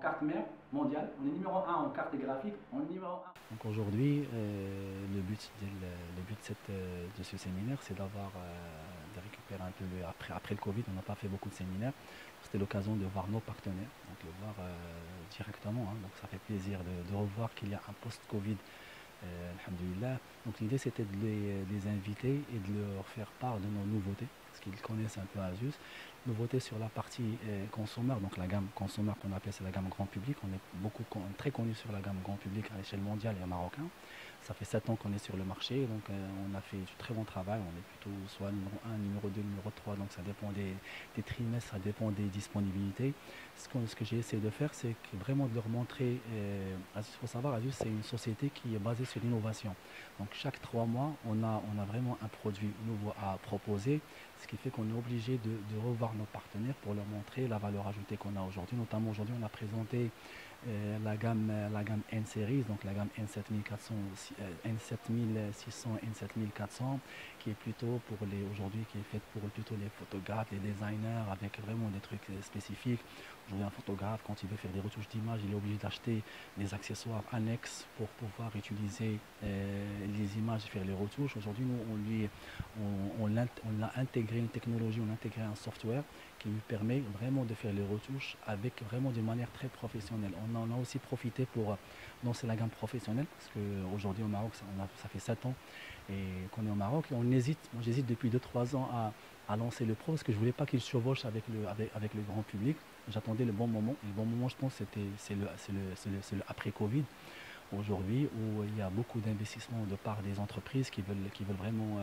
carte mère mondiale, on est numéro un en carte graphique, on est numéro un. Donc aujourd'hui, le but de ce séminaire, c'est de récupérer un peu, après le Covid, on n'a pas fait beaucoup de séminaires, c'était l'occasion de voir nos partenaires, donc le voir directement, hein. Donc ça fait plaisir de revoir qu'il y a un post-Covid. Alhamdulillah. Donc l'idée c'était de les inviter et de leur faire part de nos nouveautés, parce qu'ils connaissent un peu Asus. Nouveautés sur la partie consommeur, donc la gamme consommeur qu'on appelle c'est la gamme grand public. On est très connu sur la gamme grand public à l'échelle mondiale et marocain. Ça fait 7 ans qu'on est sur le marché, donc on a fait du très bon travail. On est plutôt soit numéro 1, numéro 2, numéro 3, donc ça dépend des trimestres, ça dépend des disponibilités. Ce que j'ai essayé de faire, c'est vraiment de leur montrer, il faut savoir, Asus c'est une société qui est basée sur l'innovation. Donc chaque 3 mois, on a vraiment un produit nouveau à proposer, ce qui fait qu'on est obligé de revoir nos partenaires pour leur montrer la valeur ajoutée qu'on a aujourd'hui. Notamment aujourd'hui, on a présenté la gamme N-Series, donc la gamme N7400, N7600, N7400, qui est plutôt aujourd'hui, qui est faite pour plutôt les photographes, les designers, avec vraiment des trucs spécifiques. Aujourd'hui, un photographe, quand il veut faire des retouches d'image, il est obligé d'acheter des accessoires annexes pour pouvoir utiliser les images et faire les retouches. Aujourd'hui, nous, on a intégré une technologie, on a intégré un software qui lui permet vraiment de faire les retouches avec vraiment d'une manière très professionnelle. On en a aussi profité pour lancer la gamme professionnelle, parce qu'aujourd'hui au Maroc, ça fait 7 ans et qu'on est au Maroc, et moi j'hésite depuis 2-3 ans à lancer le pro, parce que je ne voulais pas qu'il chevauche avec le grand public. J'attendais le bon moment. Le bon moment, je pense, c'est le après-Covid, aujourd'hui, où il y a beaucoup d'investissements de part des entreprises qui veulent vraiment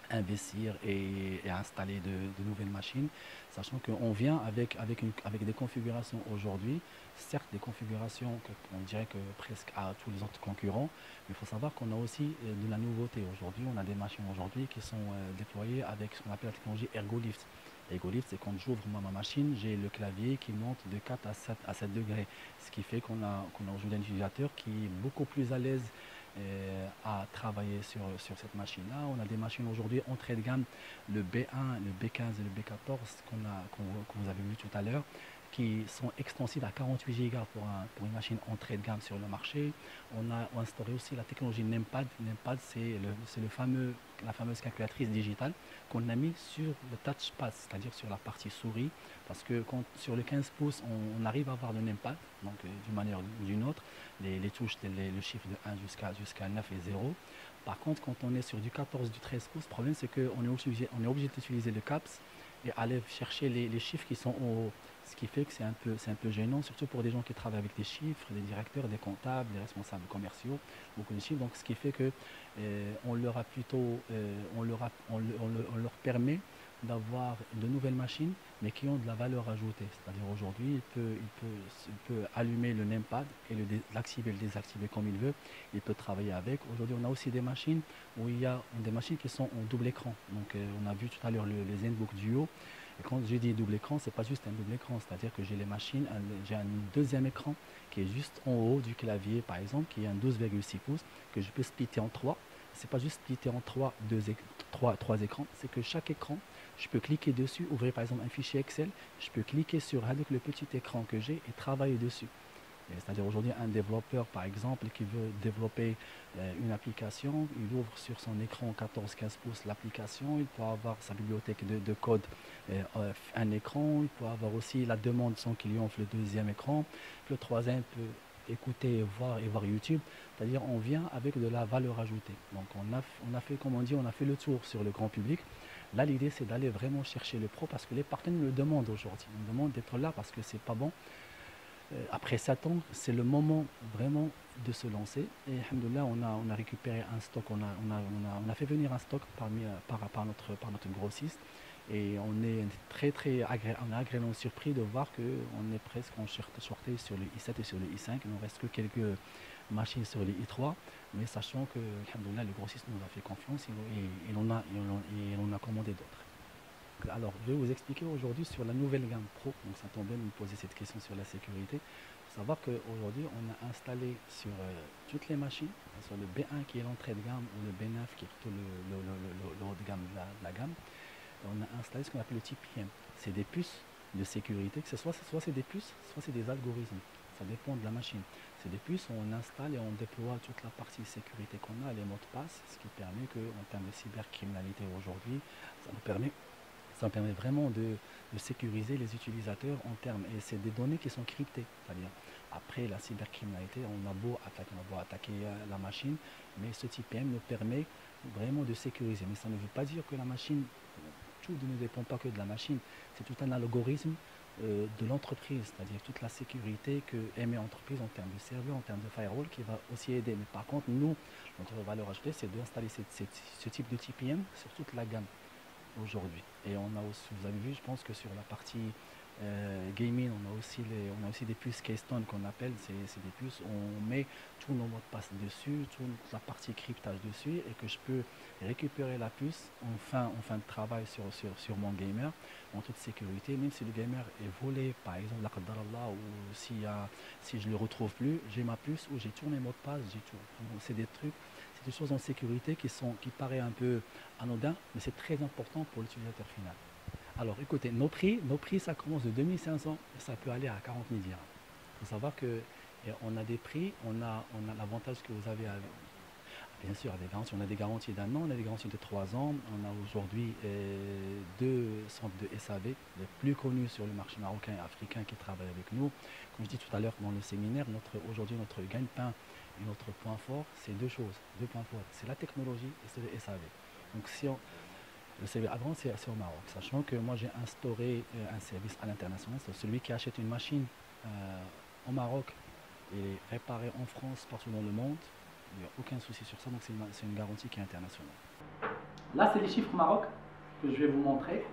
investir et installer de nouvelles machines, sachant qu'on vient avec des configurations aujourd'hui, certes des configurations qu'on dirait que presque à tous les autres concurrents, mais il faut savoir qu'on a aussi de la nouveauté aujourd'hui. On a des machines aujourd'hui qui sont déployées avec ce qu'on appelle la technologie ErgoLift. ErgoLift, c'est quand j'ouvre ma machine, j'ai le clavier qui monte de 4 à 7 degrés, ce qui fait qu'on a aujourd'hui un utilisateur qui est beaucoup plus à l'aise à travailler sur cette machine-là. On a des machines aujourd'hui entrée de gamme, le B1, le B15 et le B14 que vous avez vu tout à l'heure, qui sont extensibles à 48 Go pour une machine entrée de gamme sur le marché. On a instauré aussi la technologie NAMEPAD. NAMEPAD, c'est la fameuse calculatrice digitale qu'on a mis sur le touchpad, c'est-à-dire sur la partie souris, parce que sur le 15 pouces, on arrive à avoir le NAMEPAD, donc d'une manière ou d'une autre, les touches, le chiffre de 1 jusqu'à 9 et 0. Par contre, quand on est sur du 14, du 13 pouces, le problème c'est qu'on est obligé d'utiliser le CAPS et aller chercher les chiffres qui sont en haut. Ce qui fait que c'est un peu gênant, surtout pour des gens qui travaillent avec des chiffres, des directeurs, des comptables, des responsables commerciaux, beaucoup de chiffres. Donc ce qui fait que on leur a plutôt, on leur permet d'avoir de nouvelles machines, mais qui ont de la valeur ajoutée. C'est-à-dire aujourd'hui, il peut allumer le NAMEPAD et l'activer et le désactiver comme il veut. Il peut travailler avec. Aujourd'hui, on a aussi des machines où il y a des machines qui sont en double écran. Donc on a vu tout à l'heure les ZenBook Duo. Et quand j'ai dit double écran, c'est pas juste un double écran, c'est-à-dire que j'ai les machines, j'ai un deuxième écran qui est juste en haut du clavier, par exemple, qui est un 12,6 pouces, que je peux splitter en trois. C'est pas juste splitter en trois écrans, c'est que chaque écran, je peux cliquer dessus, ouvrir par exemple un fichier Excel, je peux cliquer avec le petit écran que j'ai et travailler dessus. C'est-à-dire aujourd'hui un développeur par exemple qui veut développer une application, il ouvre sur son écran 14-15 pouces l'application, il peut avoir sa bibliothèque de code, un écran, il peut avoir aussi la demande sans client, le deuxième écran, le troisième peut écouter et voir YouTube, c'est-à-dire on vient avec de la valeur ajoutée. Donc on a fait, comme on dit, on a fait le tour sur le grand public. Là l'idée c'est d'aller vraiment chercher le pro, parce que les partenaires le demandent aujourd'hui, ils nous demandent d'être là parce que c'est pas bon. Après 7 ans, c'est le moment vraiment de se lancer. Et alhamdoulilah, on a récupéré un stock, on a fait venir un stock par notre grossiste. Et on est on est agréablement surpris de voir qu'on est presque en shorté sur le i7 et sur le i5. Il ne reste que quelques machines sur les i3. Mais sachant que, alhamdoulilah, le grossiste nous a fait confiance et on a commandé d'autres. Alors, je vais vous expliquer aujourd'hui sur la nouvelle gamme Pro. Donc, ça tombe bien de me poser cette question sur la sécurité. Il faut savoir qu'aujourd'hui, on a installé sur toutes les machines, sur le B1 qui est l'entrée de gamme, ou le B9 qui est plutôt le haut de gamme de la gamme, on a installé ce qu'on appelle le TPM. C'est des puces de sécurité, que ce soit c'est des puces, soit c'est des algorithmes. Ça dépend de la machine. C'est des puces, on installe et on déploie toute la partie sécurité qu'on a, les mots de passe, ce qui permet qu'en termes de cybercriminalité aujourd'hui, ça nous permet vraiment de sécuriser les utilisateurs en termes, et c'est des données qui sont cryptées. C'est-à-dire, après la cybercriminalité, on a beau attaquer la machine, mais ce TPM nous permet vraiment de sécuriser. Mais ça ne veut pas dire que la machine, tout ne dépend pas que de la machine, c'est tout un algorithme de l'entreprise, c'est-à-dire toute la sécurité que émet l'entreprise en termes de serveur, en termes de firewall, qui va aussi aider. Mais par contre, nous, notre valeur ajoutée, c'est d'installer ce type de TPM sur toute la gamme aujourd'hui. Et on a aussi, vous avez vu, je pense que sur la partie gaming, on a aussi des puces Keystone qu'on appelle, c'est des puces où on met tous nos mots de passe dessus, toute la partie cryptage dessus, et que je peux récupérer la puce en fin de travail sur mon gamer en toute sécurité, même si le gamer est volé, par exemple, la Qaddarallah, ou si je ne le retrouve plus, j'ai ma puce où j'ai tous mes mots de passe, j'ai tout. C'est des trucs, c'est des choses en sécurité qui paraissent un peu anodin, mais c'est très important pour l'utilisateur final. Alors écoutez, nos prix, ça commence de 2500 et ça peut aller à 40 000 dirhams. Il faut savoir qu'on a des prix, on a l'avantage que vous avez, bien sûr, des garanties. On a des garanties d'1 an, on a des garanties de 3 ans. On a aujourd'hui 2 centres de SAV, les plus connus sur le marché marocain et africain qui travaillent avec nous. Comme je dis tout à l'heure dans le séminaire, aujourd'hui notre gagne-pain et notre point fort, c'est deux choses, deux points forts. C'est la technologie et c'est le SAV. Donc le service avant, c'est au Maroc, sachant que moi j'ai instauré un service à l'international. C'est celui qui achète une machine au Maroc et réparée en France, partout dans le monde. Il n'y a aucun souci sur ça, donc c'est une garantie qui est internationale. Là, c'est les chiffres Maroc que je vais vous montrer.